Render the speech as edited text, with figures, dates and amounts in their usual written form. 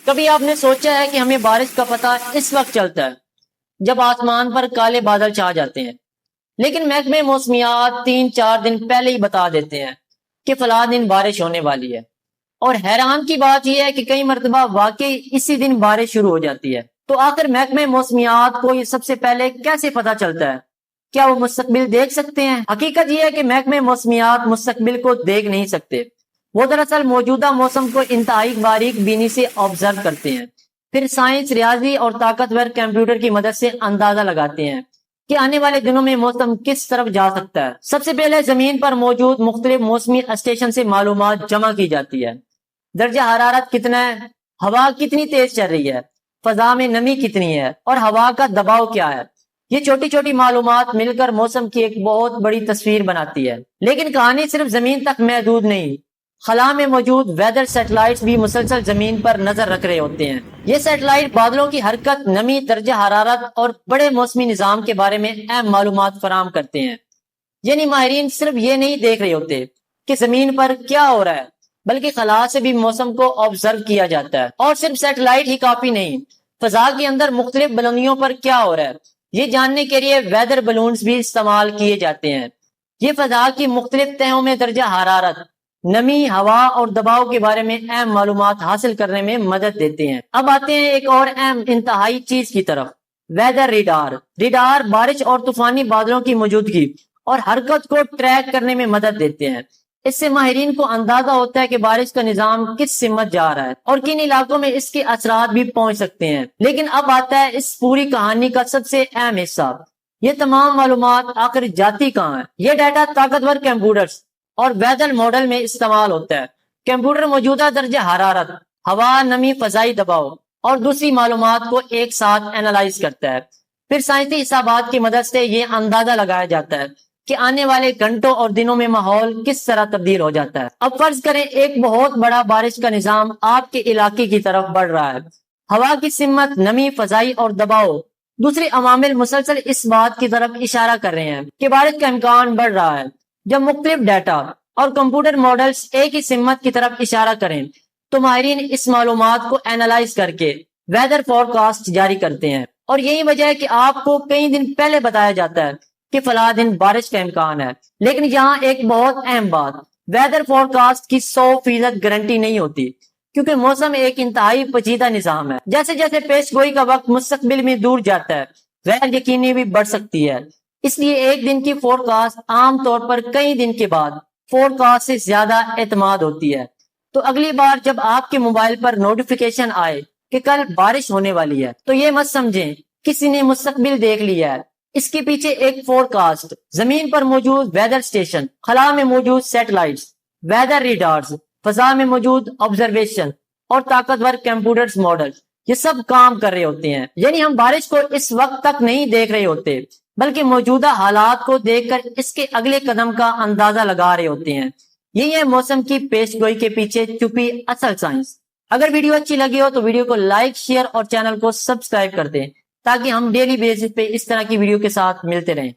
کبھی آپ نے سوچا ہے کہ ہمیں بارش کا پتہ اس وقت چلتا ہے جب آسمان پر کالے بادل چھا جاتے ہیں، لیکن محکمہ موسمیات 3-4 دن پہلے ہی بتا دیتے ہیں کہ فلاں دن بارش ہونے والی ہے۔ اور حیران کی بات یہ ہے کہ کئی مرتبہ واقعی اسی دن بارش شروع ہو جاتی ہے۔ تو آخر محکمہ موسمیات کو یہ سب سے پہلے کیسے پتہ چلتا ہے؟ کیا وہ مستقبل دیکھ سکتے ہیں؟ حقیقت یہ ہے کہ محکمہ موسمیات مستقبل کو دیکھ نہیں سکتے، وہ دراصل موجودہ موسم کو انتہائی باریک بینی سے آبزرو کرتے ہیں، پھر سائنس، ریاضی اور طاقتور کمپیوٹر کی مدد سے اندازہ لگاتے ہیں کہ آنے والے دنوں میں موسم کس طرف جا سکتا ہے۔ سب سے پہلے زمین پر موجود مختلف موسمی اسٹیشن سے معلومات جمع کی جاتی ہے۔ درجہ حرارت کتنا ہے، ہوا کتنی تیز چل رہی ہے، فضا میں نمی کتنی ہے اور ہوا کا دباؤ کیا ہے۔ یہ چھوٹی چھوٹی معلومات مل کر موسم کی ایک بہت بڑی تصویر بناتی ہے۔ لیکن کہانی صرف زمین تک محدود نہیں، خلا میں موجود ویدر سیٹلائٹس بھی مسلسل زمین پر نظر رکھ رہے ہوتے ہیں۔ یہ سیٹلائٹ بادلوں کی حرکت، نمی، درجہ حرارت اور بڑے موسمی نظام کے بارے میں اہم معلومات فراہم کرتے ہیں۔ یعنی ماہرین صرف یہ نہیں دیکھ رہے ہوتے کہ زمین پر کیا ہو رہا ہے، بلکہ خلا سے بھی موسم کو آبزرو کیا جاتا ہے۔ اور صرف سیٹلائٹ ہی کافی نہیں، فضا کے اندر مختلف بلندیوں پر کیا ہو رہا ہے یہ جاننے کے لیے ویدر بلونز بھی استعمال کیے جاتے ہیں۔ یہ فضا کی مختلف تہوں میں درجہ حرارت، نمی، ہوا اور دباؤ کے بارے میں اہم معلومات حاصل کرنے میں مدد دیتے ہیں۔ اب آتے ہیں ایک اور اہم انتہائی چیز کی طرف، ویدر ریڈار۔ ریڈار بارش اور طوفانی بادلوں کی موجودگی اور حرکت کو ٹریک کرنے میں مدد دیتے ہیں۔ اس سے ماہرین کو اندازہ ہوتا ہے کہ بارش کا نظام کس سمت جا رہا ہے اور کن علاقوں میں اس کے اثرات بھی پہنچ سکتے ہیں۔ لیکن اب آتا ہے اس پوری کہانی کا سب سے اہم حصہ، یہ تمام معلومات آخر جاتی کہاں ہے؟ یہ ڈیٹا طاقتور کمپیوٹرز اور ویدر ماڈل میں استعمال ہوتا ہے۔ کمپیوٹر موجودہ درجہ حرارت، ہوا، نمی، فضائی دباؤ اور دوسری معلومات کو ایک ساتھ اینالائز کرتا ہے۔ پھر سائنسی حسابات کی مدد سے یہ اندازہ لگایا جاتا ہے کہ آنے والے گھنٹوں اور دنوں میں ماحول کس طرح تبدیل ہو جاتا ہے۔ اب فرض کریں ایک بہت بڑا بارش کا نظام آپ کے علاقے کی طرف بڑھ رہا ہے۔ ہوا کی سمت، نمی، فضائی اور دباؤ، دوسرے عوامل مسلسل اس بات کی طرف اشارہ کر رہے ہیں کہ بارش کا امکان بڑھ رہا ہے۔ جب مختلف ڈیٹا اور کمپیوٹر ماڈلز ایک ہی سمت کی طرف اشارہ کریں تو ماہرین اس معلومات کو اینالائز کر کے ویدر فور کاسٹ جاری کرتے ہیں۔ اور یہی وجہ ہے کہ آپ کو کئی دن پہلے بتایا جاتا ہے کہ فلاں دن بارش کا امکان ہے۔ لیکن یہاں ایک بہت اہم بات، ویدر فور کاسٹ کی 100% گارنٹی نہیں ہوتی، کیونکہ موسم ایک انتہائی پیچیدہ نظام ہے۔ جیسے جیسے پیش گوئی کا وقت مستقبل میں دور جاتا ہے، غیر یقینی بھی بڑھ سکتی ہے۔ اس لیے ایک دن کی فور کاسٹ عام طور پر کئی دن کے بعد فور کاسٹ سے زیادہ اعتماد ہوتی ہے۔ تو اگلی بار جب آپ کے موبائل پر نوٹیفیکیشن آئے کہ کل بارش ہونے والی ہے تو یہ مت سمجھیں کسی نے مستقبل دیکھ لیا ہے۔ اس کے پیچھے ایک فور کاسٹ، زمین پر موجود ویدر اسٹیشن، خلا میں موجود سیٹلائٹس، ویدر ریڈارز، فضا میں موجود آبزرویشن اور طاقتور کمپیوٹرز ماڈل، یہ سب کام کر رہے ہوتے ہیں۔ یعنی ہم بارش کو اس وقت تک نہیں دیکھ رہے ہوتے، بلکہ موجودہ حالات کو دیکھ کر اس کے اگلے قدم کا اندازہ لگا رہے ہوتے ہیں۔ یہی ہے موسم کی پیش گوئی کے پیچھے چھپی اصل سائنس۔ اگر ویڈیو اچھی لگی ہو تو ویڈیو کو لائک، شیئر اور چینل کو سبسکرائب کر دیں تاکہ ہم ڈیلی بیسس پہ اس طرح کی ویڈیو کے ساتھ ملتے رہیں۔